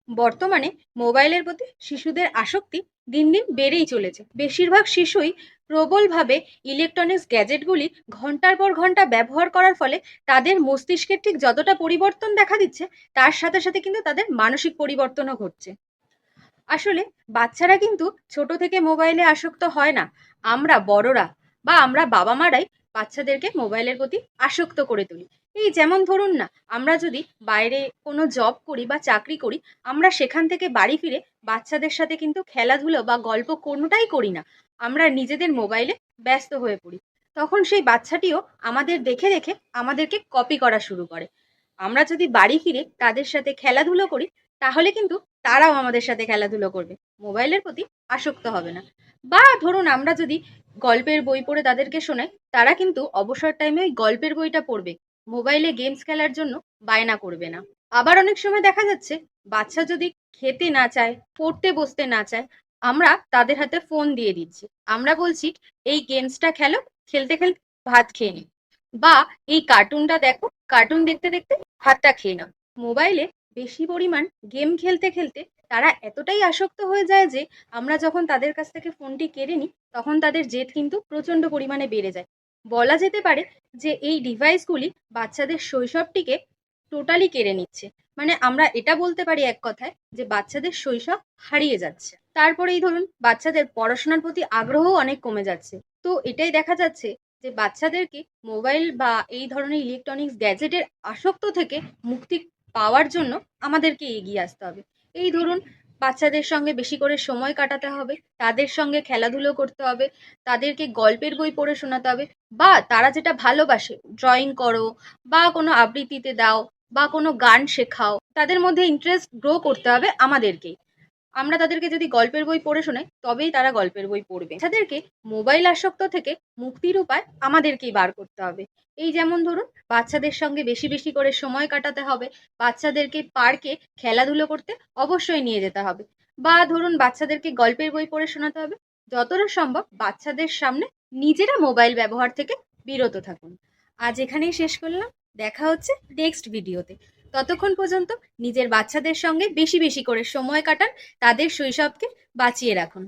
বর্তমানে মোবাইলের প্রতি শিশুদের আসক্তি দিন দিন বেড়েই চলেছে। বেশিরভাগ শিশুই প্রবলভাবে ইলেকট্রনিক্স গ্যাজেটগুলি ঘন্টার পর ঘন্টা ব্যবহার করার ফলে তাদের মস্তিষ্কের ঠিক যতটা পরিবর্তন দেখা দিচ্ছে, তার সাথে সাথে কিন্তু তাদের মানসিক পরিবর্তনও ঘটছে। আসলে বাচ্চারা কিন্তু ছোট থেকে মোবাইলে আসক্ত হয় না, আমরা বড়রা বা আমরা বাবা মারাই বাচ্চাদেরকে মোবাইলের প্রতি আসক্ত করে তুলি। এই যেমন ধরুন না, আমরা যদি বাইরে কোনো জব করি বা চাকরি করি, আমরা সেখান থেকে বাড়ি ফিরে বাচ্চাদের সাথে কিন্তু খেলাধুলো বা গল্প কোনোটাই করি না, আমরা নিজেদের মোবাইলে ব্যস্ত হয়ে পড়ি। তখন সেই বাচ্চাটিও আমাদের দেখে দেখে আমাদেরকে কপি করা শুরু করে। আমরা যদি বাড়ি ফিরে তাদের সাথে খেলাধুলো করি, তাহলে কিন্তু তারাও আমাদের সাথে খেলাধুলো করবে, মোবাইলের প্রতি আসক্ত হবে না। বা ধরুন আমরা যদি গল্পের বই পড়ে তাদেরকে শোনাই, তারা কিন্তু অবসর টাইমে ওই গল্পের বইটা পড়বে, মোবাইলে গেমস খেলার জন্য বায়না করবে না। আবার অনেক সময় দেখা যাচ্ছে বাচ্চা যদি খেতে না চায়, পড়তে বসতে না চায়, আমরা তাদের হাতে ফোন দিয়ে দিচ্ছি, আমরা বলছি এই গেমসটা খেলো, খেলতে খেলতে ভাত খেয়ে নিই, বা এই কার্টুনটা দেখো, কার্টুন দেখতে দেখতে ভাতটা খেয়ে নাও। মোবাইলে বেশি পরিমাণ গেম খেলতে খেলতে তারা এতটাই আসক্ত হয়ে যায় যে আমরা যখন তাদের কাছ থেকে ফোনটি কেড়ে নিই, তখন তাদের জেদ কিন্তু প্রচণ্ড পরিমাণে বেড়ে যায়। বলা যেতে পারে যে এই ডিভাইসগুলি বাচ্চাদের শৈশবটিকে টোটালি কেড়ে নিচ্ছে। মানে আমরা এটা বলতে পারি এক কথায় যে বাচ্চাদের শৈশব হারিয়ে যাচ্ছে। তারপরেই ধরুন বাচ্চাদের পড়াশোনার প্রতি আগ্রহও অনেক কমে যাচ্ছে। তো এটাই দেখা যাচ্ছে যে বাচ্চাদেরকে মোবাইল বা এই ধরনের ইলেকট্রনিক্স গ্যাজেটের আসক্ত থেকে মুক্তি পাওয়ার জন্য আমাদেরকে এগিয়ে আসতে হবে। এই ধরুন বাচ্চাদের সঙ্গে বেশি করে সময় কাটাতে হবে, তাদের সঙ্গে খেলাধুলো করতে হবে, তাদেরকে গল্পের বই পড়ে শোনাতে হবে, বা তারা যেটা ভালোবাসে ড্রয়িং করো, বা কোনো আবৃত্তিতে দাও, বা কোনো গান শেখাও, তাদের মধ্যে ইন্টারেস্ট গ্রো করতে হবে আমাদেরকেই। আমরা তাদেরকে যদি গল্পের বই পড়ে শোনাই, তবেই তারা গল্পের বই পড়বে। বাচ্চাদেরকে মোবাইল আসক্ত থেকে মুক্তির উপায় আমাদেরকেই বার করতে হবে। এই যেমন ধরুন বাচ্চাদের সঙ্গে বেশি বেশি করে সময় কাটাতে হবে, বাচ্চাদেরকে পার্কে খেলাধুলো করতে অবশ্যই নিয়ে যেতে হবে, বা ধরুন বাচ্চাদেরকে গল্পের বই পড়ে শোনাতে হবে। যতটা সম্ভব বাচ্চাদের সামনে নিজেরা মোবাইল ব্যবহার থেকে বিরত থাকুন। আজ এখানেই শেষ করলাম, দেখা হচ্ছে নেক্সট ভিডিওতে। ততক্ষণ পর্যন্ত নিজের বাচ্চাদের সঙ্গে বেশি বেশি করে সময় কাটান, তাদের শৈশবকে বাঁচিয়ে রাখুন।